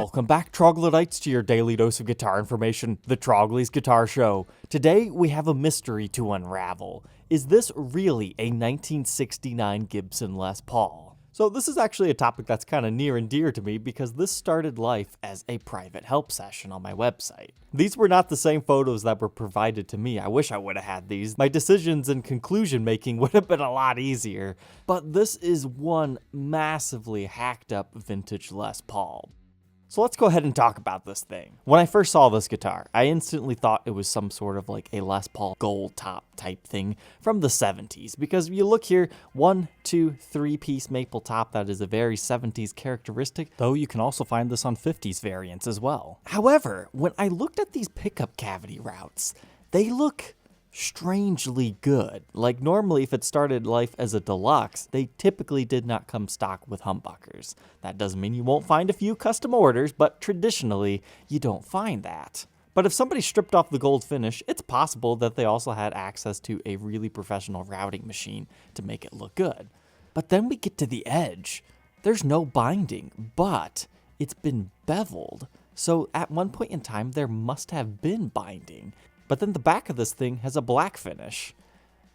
Welcome back, Troglodytes, to your daily dose of guitar information, the Trogly's Guitar Show. Today, we have a mystery to unravel. Is this really a 1969 Gibson Les Paul? So this is actually a topic that's kind of near and dear to me because this started life as a private help session on my website. These were not the same photos that were provided to me. I wish I would have had these. My decisions and conclusion making would have been a lot easier. But this is one massively hacked up vintage Les Paul. So let's go ahead and talk about this thing. When I first saw this guitar, I instantly thought it was some sort of like a Les Paul gold top type thing from the 70s. Because you look here, 1, 2, 3-piece maple top, that is a very 70s characteristic, though you can also find this on 50s variants as well. However, when I looked at these pickup cavity routes, they look strangely good. Like normally if it started life as a deluxe, they typically did not come stock with humbuckers. That doesn't mean you won't find a few custom orders, but traditionally you don't find that. But if somebody stripped off the gold finish, it's possible that they also had access to a really professional routing machine to make it look good. But then we get to the edge. There's no binding, but it's been beveled. So at one point in time, there must have been binding. But then the back of this thing has a black finish.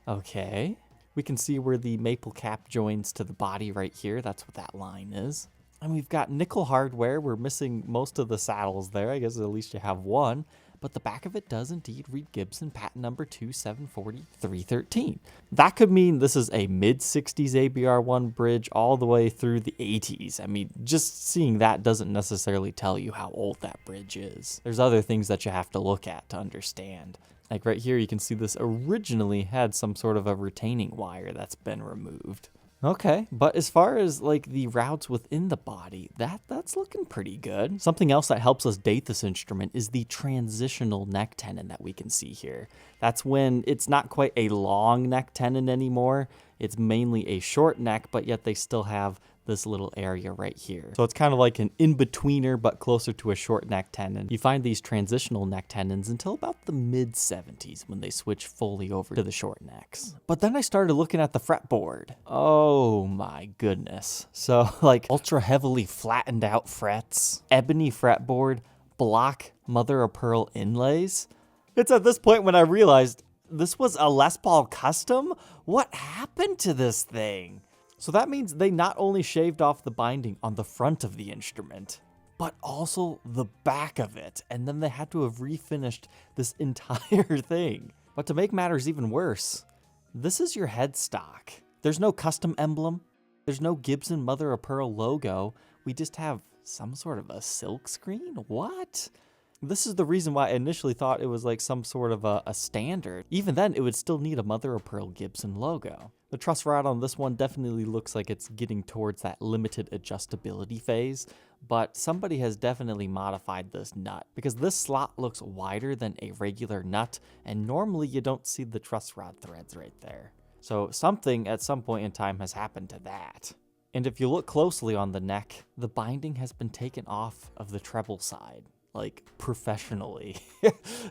Okay. We can see where the maple cap joins to the body right here. That's what that line is. And we've got nickel hardware. We're missing most of the saddles there. I guess at least you have one. But the back of it does indeed read Gibson patent number 2740313. That could mean this is a mid-60s ABR1 bridge all the way through the 80s. I mean, just seeing that doesn't necessarily tell you how old that bridge is. There's other things that you have to look at to understand. Like right here, you can see this originally had some sort of a retaining wire that's been removed. Okay, but as far as like the routes within the body, that's looking pretty good. Something else that helps us date this instrument is the transitional neck tenon that we can see here. That's when it's not quite a long neck tenon anymore. It's mainly a short neck, but yet they still have this little area right here. So it's kind of like an in-betweener, but closer to a short neck tenon. You find these transitional neck tenons until about the mid-70s when they switch fully over to the short necks. But then I started looking at the fretboard. Oh my goodness. So like ultra heavily flattened out frets, ebony fretboard, block mother of pearl inlays. It's at this point when I realized this was a Les Paul custom? What happened to this thing? So that means they not only shaved off the binding on the front of the instrument, but also the back of it. And then they had to have refinished this entire thing. But to make matters even worse, this is your headstock. There's no custom emblem. There's no Gibson mother of pearl logo. We just have some sort of a silk screen? What? This is the reason why I initially thought it was like some sort of a standard. Even then, it would still need a mother of pearl Gibson logo. The truss rod on this one definitely looks like it's getting towards that limited adjustability phase, but somebody has definitely modified this nut because this slot looks wider than a regular nut, and normally you don't see the truss rod threads right there. So something at some point in time has happened to that. And if you look closely on the neck, the binding has been taken off of the treble side. Like professionally.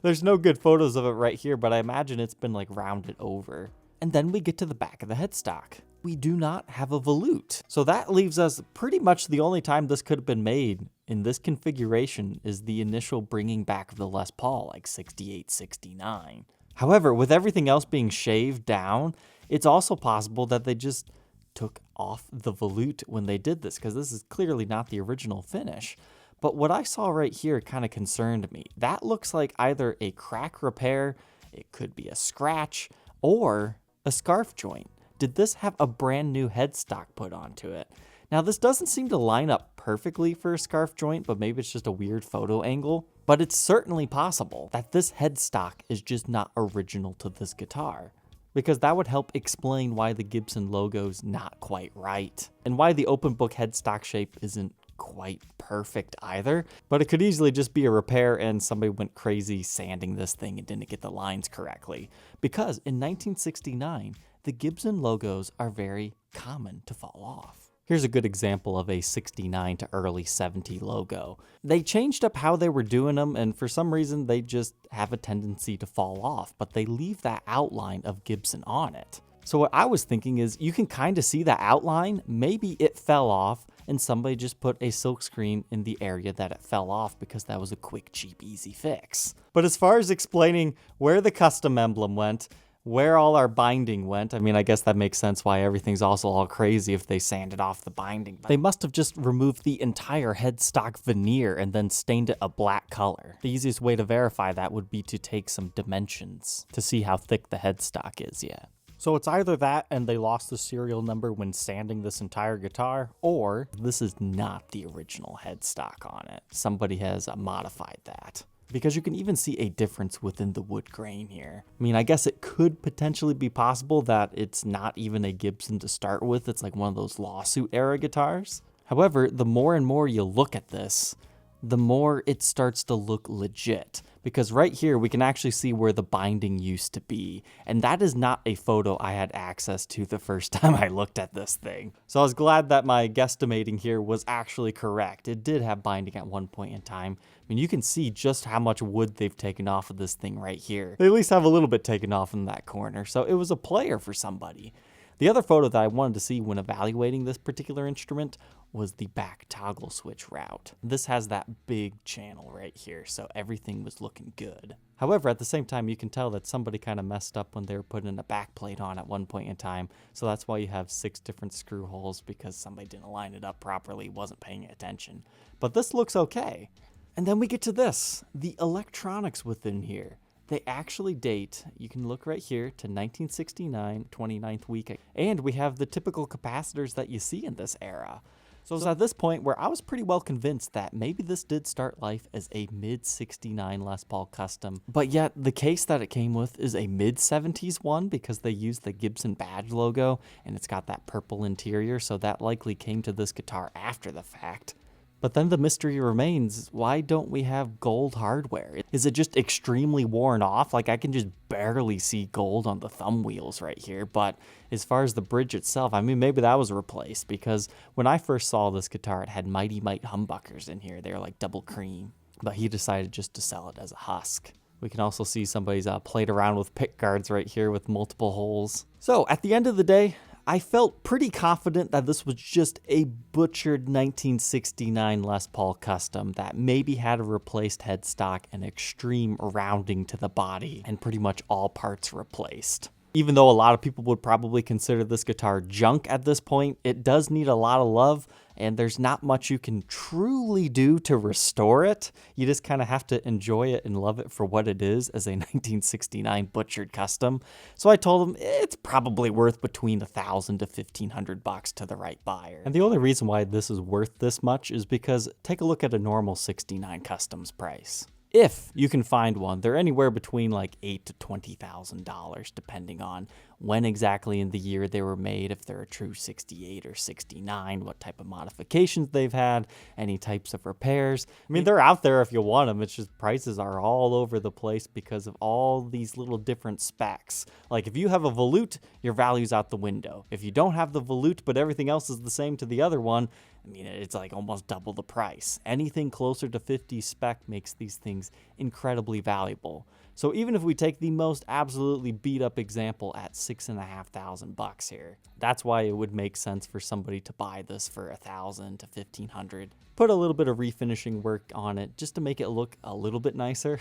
There's no good photos of it right here, but I imagine it's been like rounded over. And then we get to the back of the headstock. We do not have a volute. So that leaves us pretty much the only time this could have been made in this configuration is the initial bringing back of the Les Paul, like 68, 69. However, with everything else being shaved down, it's also possible that they just took off the volute when they did this, because this is clearly not the original finish. But what I saw right here kind of concerned me. That looks like either a crack repair, it could be a scratch, or a scarf joint. Did this have a brand new headstock put onto it? Now this doesn't seem to line up perfectly for a scarf joint, but maybe it's just a weird photo angle. But it's certainly possible that this headstock is just not original to this guitar, because that would help explain why the Gibson logo's not quite right, and why the open book headstock shape isn't quite perfect either. But it could easily just be a repair and somebody went crazy sanding this thing and didn't get the lines correctly. Because in 1969, the Gibson logos are very common to fall off. Here's a good example of a 69 to early 70 logo. They changed up how they were doing them, and for some reason they just have a tendency to fall off, but they leave that outline of Gibson on it. So what I was thinking is you can kind of see the outline. Maybe it fell off and somebody just put a silkscreen in the area that it fell off because that was a quick, cheap, easy fix. But as far as explaining where the custom emblem went, where all our binding went, I mean, I guess that makes sense why everything's also all crazy if they sanded off the binding. They must have just removed the entire headstock veneer and then stained it a black color. The easiest way to verify that would be to take some dimensions to see how thick the headstock is yet. So it's either that and they lost the serial number when sanding this entire guitar, or this is not the original headstock on it. Somebody has modified that. Because you can even see a difference within the wood grain here. I mean, I guess it could potentially be possible that it's not even a Gibson to start with. It's like one of those lawsuit era guitars. However, the more and more you look at this, the more it starts to look legit. Because right here, we can actually see where the binding used to be. And that is not a photo I had access to the first time I looked at this thing. So I was glad that my guesstimating here was actually correct. It did have binding at one point in time. I mean, you can see just how much wood they've taken off of this thing right here. They at least have a little bit taken off in that corner. So it was a player for somebody. The other photo that I wanted to see when evaluating this particular instrument was the back toggle switch route. This has that big channel right here, so everything was looking good. However, at the same time, you can tell that somebody kind of messed up when they were putting a back plate on at one point in time, so that's why you have 6 different screw holes, because somebody didn't line it up properly, wasn't paying attention. But this looks okay. And then we get to this, the electronics within here. They actually date, you can look right here, to 1969, 29th week. And we have the typical capacitors that you see in this era. So it was at this point where I was pretty well convinced that maybe this did start life as a mid-69 Les Paul custom. But yet, the case that it came with is a mid-70s one because they used the Gibson badge logo and it's got that purple interior, so that likely came to this guitar after the fact. But then the mystery remains, why don't we have gold hardware? Is it just extremely worn off? Like, I can just barely see gold on the thumb wheels right here, but as far as the bridge itself, I mean, maybe that was replaced, because when I first saw this guitar, it had Mighty Mite humbuckers in here. They were like double cream, but he decided just to sell it as a husk. We can also see somebody's played around with pick guards right here with multiple holes. So at the end of the day, I felt pretty confident that this was just a butchered 1969 Les Paul custom that maybe had a replaced headstock and extreme rounding to the body and pretty much all parts replaced. Even though a lot of people would probably consider this guitar junk at this point, it does need a lot of love, and there's not much you can truly do to restore it. You just kind of have to enjoy it and love it for what it is as a 1969 butchered custom. So I told him it's probably worth between $1,000 to $1,500 to the right buyer. And the only reason why this is worth this much is because take a look at a normal 69 customs price. If you can find one, they're anywhere between like $8,000 to $20,000, depending on when exactly in the year they were made, if they're a true 68 or 69, what type of modifications they've had, any types of repairs. I mean, they're out there if you want them. It's just prices are all over the place because of all these little different specs. Like if you have a volute, your value's out the window. If you don't have the volute, but everything else is the same to the other one, I mean, it's like almost double the price. Anything closer to 50 spec makes these things incredibly valuable. So even if we take the most absolutely beat up example at $6,500 here, that's why it would make sense for somebody to buy this for $1,000 to $1,500. Put a little bit of refinishing work on it just to make it look a little bit nicer.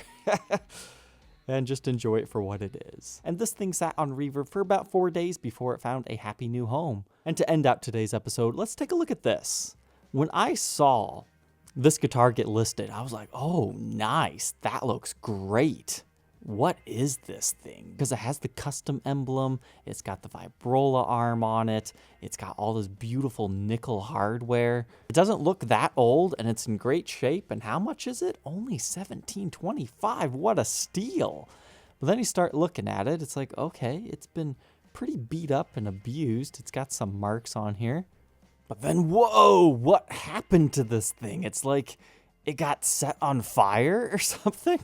And just enjoy it for what it is. And this thing sat on Reverb for about 4 days before it found a happy new home. And to end out today's episode, let's take a look at this. When I saw this guitar get listed, I was like, oh, nice. That looks great. What is this thing? Because it has the custom emblem, it's got the vibrola arm on it, it's got all this beautiful nickel hardware. It doesn't look that old, and it's in great shape. And how much is it? Only $1,725. What a steal. But then you start looking at it, it's like, okay, it's been pretty beat up and abused. It's got some marks on here. But then, whoa, what happened to this thing? It's like it got set on fire or something.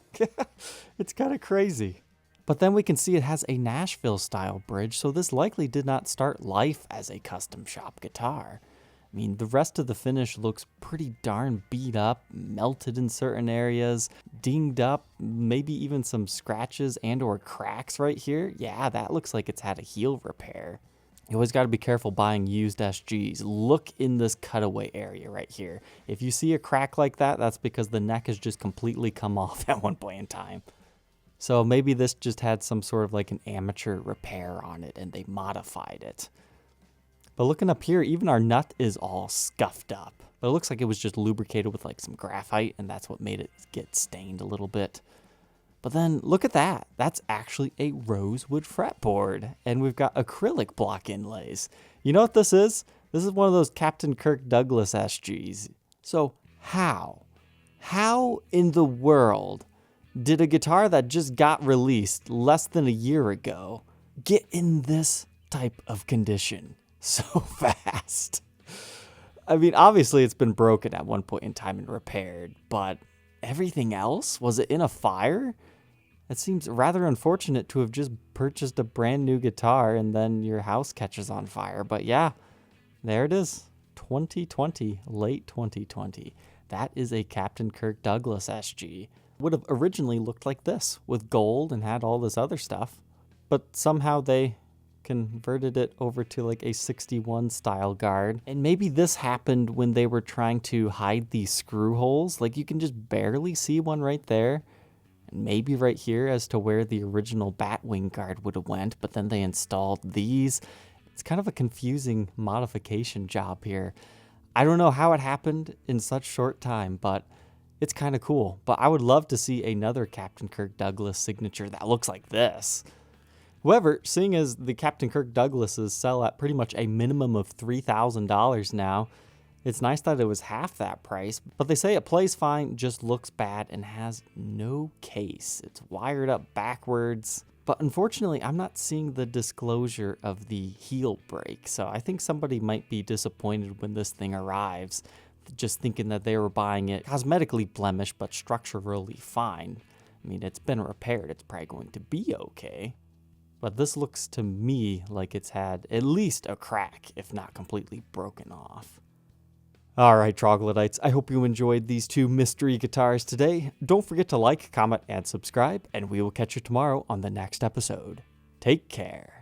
It's kind of crazy. But then we can see it has a Nashville style bridge, so this likely did not start life as a custom shop guitar. I mean, the rest of the finish looks pretty darn beat up, melted in certain areas, dinged up, maybe even some scratches and or cracks right here. Yeah, that looks like it's had a heel repair. You always got to be careful buying used SGs. Look in this cutaway area right here. If you see a crack like that, that's because the neck has just completely come off at one point in time. So maybe this just had some sort of like an amateur repair on it and they modified it. But looking up here, even our nut is all scuffed up. But it looks like it was just lubricated with like some graphite, and that's what made it get stained a little bit. But then look at that. That's actually a rosewood fretboard. And we've got acrylic block inlays. You know what this is? This is one of those Captain Kirk Douglas SGs. So how in the world did a guitar that just got released less than a year ago get in this type of condition so fast? I mean, obviously it's been broken at one point in time and repaired, but everything else? Was it in a fire? It seems rather unfortunate to have just purchased a brand new guitar and then your house catches on fire. But yeah, there it is. 2020, late 2020. That is a Captain Kirk Douglas SG. Would have originally looked like this with gold and had all this other stuff. But somehow they converted it over to like a 61 style guard. And maybe this happened when they were trying to hide these screw holes. Like you can just barely see one right there. And maybe right here as to where the original Batwing guard would have went, but then they installed these. It's kind of a confusing modification job here. I don't know how it happened in such short time, but it's kind of cool. But I would love to see another Captain Kirk Douglas signature that looks like this. However, seeing as the Captain Kirk Douglases sell at pretty much a minimum of $3,000 now, it's nice that it was half that price, but they say it plays fine, just looks bad, and has no case. It's wired up backwards. But unfortunately, I'm not seeing the disclosure of the heel break, so I think somebody might be disappointed when this thing arrives, just thinking that they were buying it cosmetically blemished, but structurally fine. I mean, it's been repaired. It's probably going to be okay. But this looks to me like it's had at least a crack, if not completely broken off. Alright, Troglodytes, I hope you enjoyed these two mystery guitars today. Don't forget to like, comment, and subscribe, and we will catch you tomorrow on the next episode. Take care.